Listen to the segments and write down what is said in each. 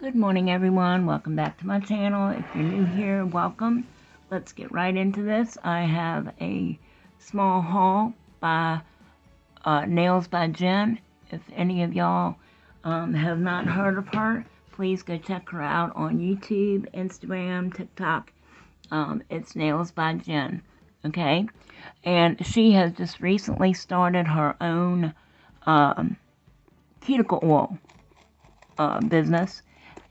Good morning, everyone. Welcome back to my channel. If you're new here, welcome. Let's get right into this. I have a small haul by Nails by Jen. If any of y'all have not heard of her, please go check her out on YouTube, Instagram, TikTok. It's Nails by Jen. Okay? And she has just recently started her own cuticle oil business.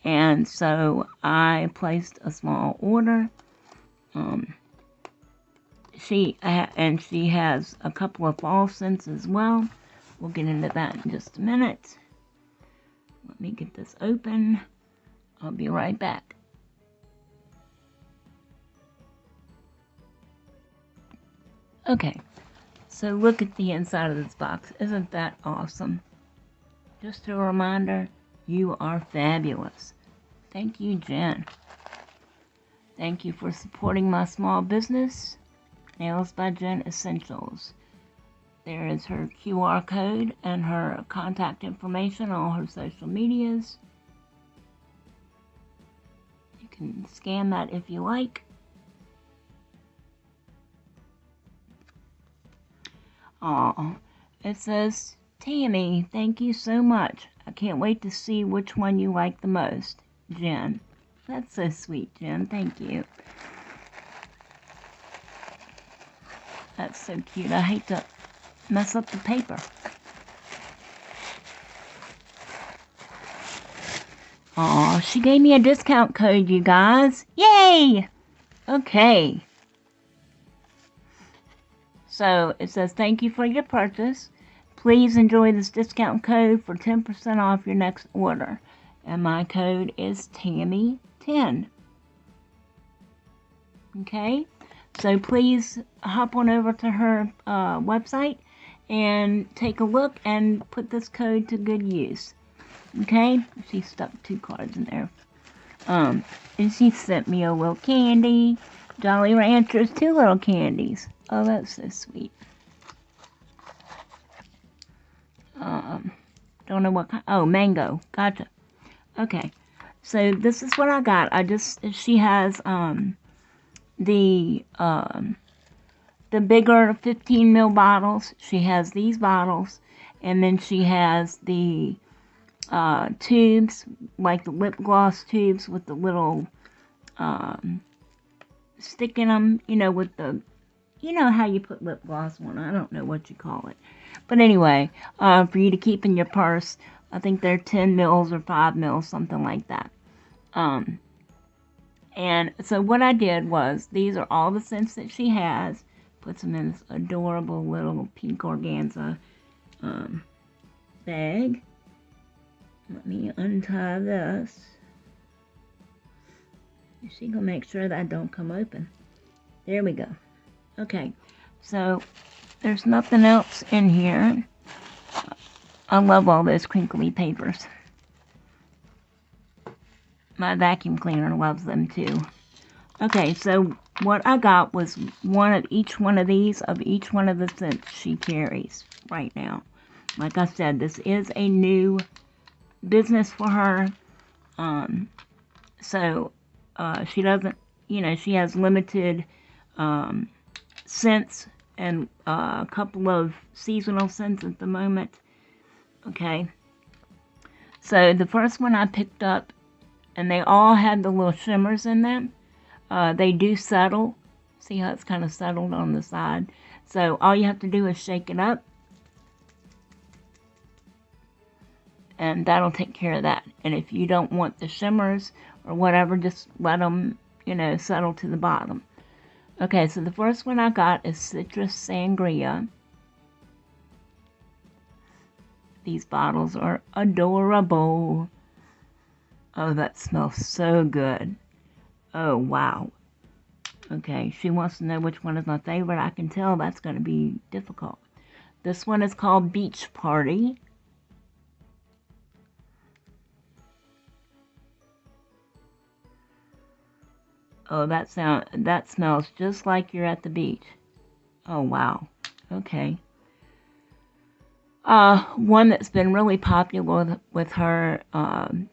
And so I placed a small order. She has a couple of fall scents as well. We'll get into that in just a minute. Let me get this open. I'll be right back. Okay, so look at the inside of this box. Isn't that awesome? Just a reminder, you are fabulous. Thank you, Jen. Thank you for supporting my small business, Nails by Jen Essentials. There is her QR code and her contact information on her social medias. You can scan that if you like. Oh, it says, Tammy, thank you so much. I can't wait to see which one you like the most. Jen. That's so sweet, Jen. Thank you. That's so cute. I hate to mess up the paper. Aw, she gave me a discount code, you guys. Yay! Okay. So it says, thank you for your purchase. Please enjoy this discount code for 10% off your next order. And my code is Tammy10. Okay? So please hop on over to her website and take a look and put this code to good use. Okay? She stuck 2 cards in there. And she sent me a little candy. Jolly Ranchers, 2 little candies. Oh, that's so sweet. Don't know what kind. Oh, mango. Gotcha. Okay. So this is what I got. She has the bigger 15 ml bottles. She has these bottles, and then she has the tubes, like the lip gloss tubes with the little stick in them, with the, how you put lip gloss on. I don't know what you call it. But anyway, for you to keep in your purse, I think they're 10 mils or 5 mils, something like that. And so what I did was, these are all the scents that she has. Puts them in this adorable little pink organza bag. Let me untie this. She gonna make sure that don't come open. There we go. Okay, so there's nothing else in here. I love all those crinkly papers. My vacuum cleaner loves them too. Okay, so what I got was one of each one of these of each one of the scents she carries right now. Like I said, this is a new business for her. So she doesn't, she has limited scents and a couple of seasonal scents at the moment. Okay. So the first one I picked up, and they all had the little shimmers in them. They do settle. See how it's kind of settled on the side? So all you have to do is shake it up. And that'll take care of that. And if you don't want the shimmers or whatever, just let them, settle to the bottom. Okay, so the first one I got is Citrus Sangria. These bottles are adorable. Oh, that smells so good. Oh, wow. Okay, she wants to know which one is my favorite. I can tell that's going to be difficult. This one is called Beach Party. Oh, that smells just like you're at the beach. Oh, wow. Okay. One that's been really popular with her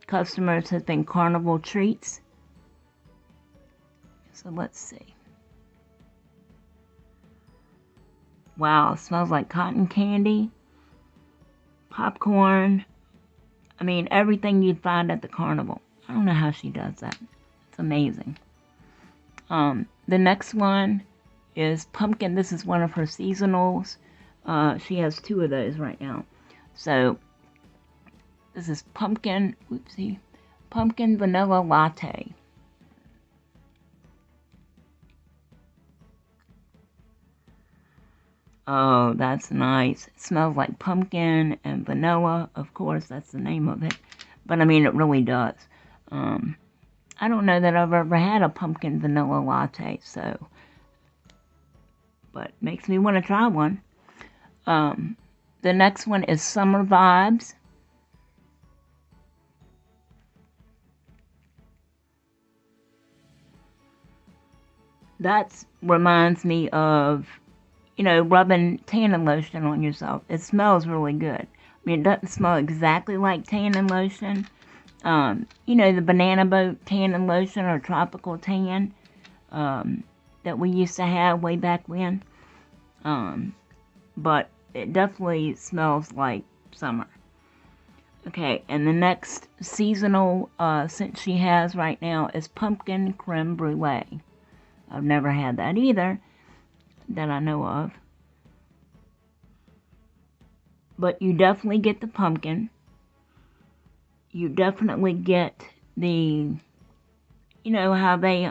customers has been Carnival Treats. So let's see. Wow, it smells like cotton candy, popcorn. I mean, everything you'd find at the carnival. I don't know how she does that. It's amazing. The next one is pumpkin. This is one of her seasonals. She has 2 of those right now. So, this is pumpkin vanilla latte. Oh, that's nice. It smells like pumpkin and vanilla. Of course, that's the name of it. But I mean, it really does. I don't know that I've ever had a pumpkin vanilla latte, so. But makes me want to try one. The next one is Summer Vibes. That reminds me of, rubbing tanning lotion on yourself. It smells really good. I mean, it doesn't smell exactly like tanning lotion. The banana boat tanning lotion or tropical tan that we used to have way back when. But it definitely smells like summer. Okay, and the next seasonal scent she has right now is Pumpkin Creme Brulee. I've never had that either, that I know of. But you definitely get the pumpkin. You definitely get the, how they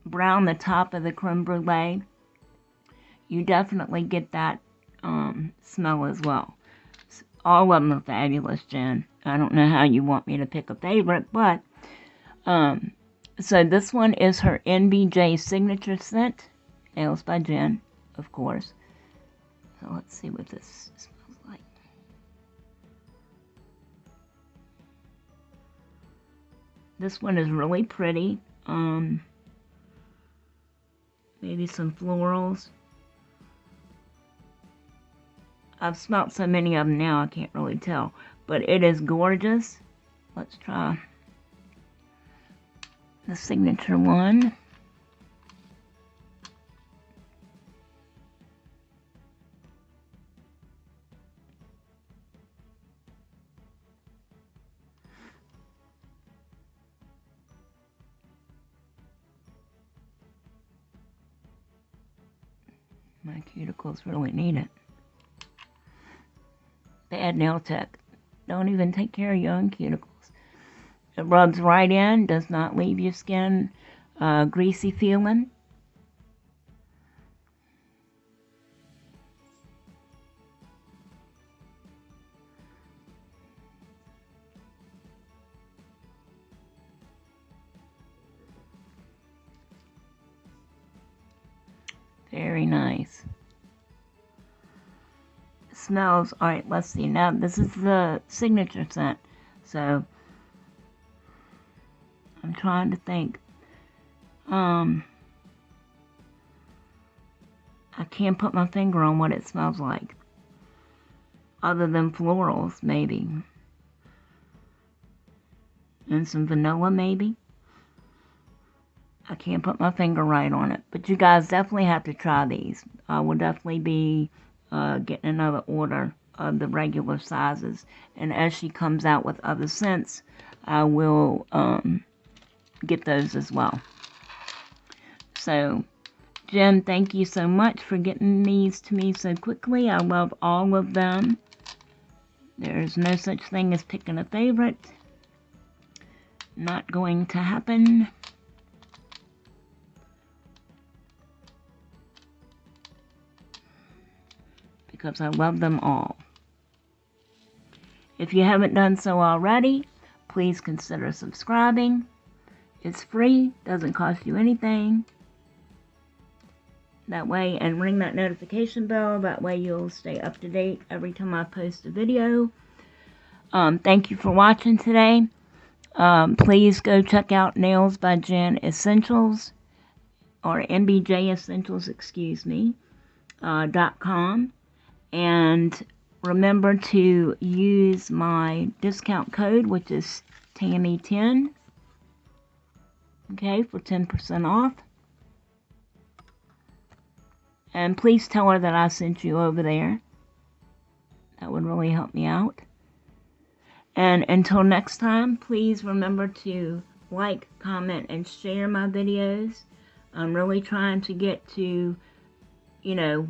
brown the top of the creme brulee. You definitely get that smell as well. All of them are fabulous, Jen. I don't know how you want me to pick a favorite, but so this one is her NBJ signature scent, Nails by Jen, of course. So let's see what this smells like. This one is really pretty. Maybe some florals. I've smelled so many of them now I can't really tell. But it is gorgeous. Let's try the signature one. My cuticles really need it. Bad nail tech. Don't even take care of your own cuticles. It rubs right in, does not leave your skin greasy feeling. Very nice. It smells, alright, let's see. Now, this is the signature scent. So, I'm trying to think. I can't put my finger on what it smells like. Other than florals, maybe. And some vanilla, maybe. I can't put my finger right on it. But you guys definitely have to try these. I will definitely be getting another order of the regular sizes. And as she comes out with other scents, I will get those as well. So, Jen, thank you so much for getting these to me so quickly. I love all of them. There's no such thing as picking a favorite. Not going to happen. Because I love them all. If you haven't done so already, please consider subscribing. It's free, doesn't cost you anything. That way, and ring that notification bell, that way you'll stay up to date every time I post a video. Thank you for watching today. Please go check out Nails by Jen Essentials, or NBJ Essentials, .com. And remember to use my discount code, which is Tammy10, okay, for 10% off. And please tell her that I sent you over there. That would really help me out. And until next time, please remember to like, comment, and share my videos. I'm really trying to get to, you know,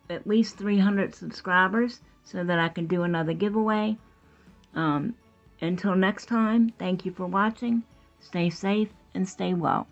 at least 300 subscribers so that I can do another giveaway. Until next time, thank you for watching. Stay safe and stay well.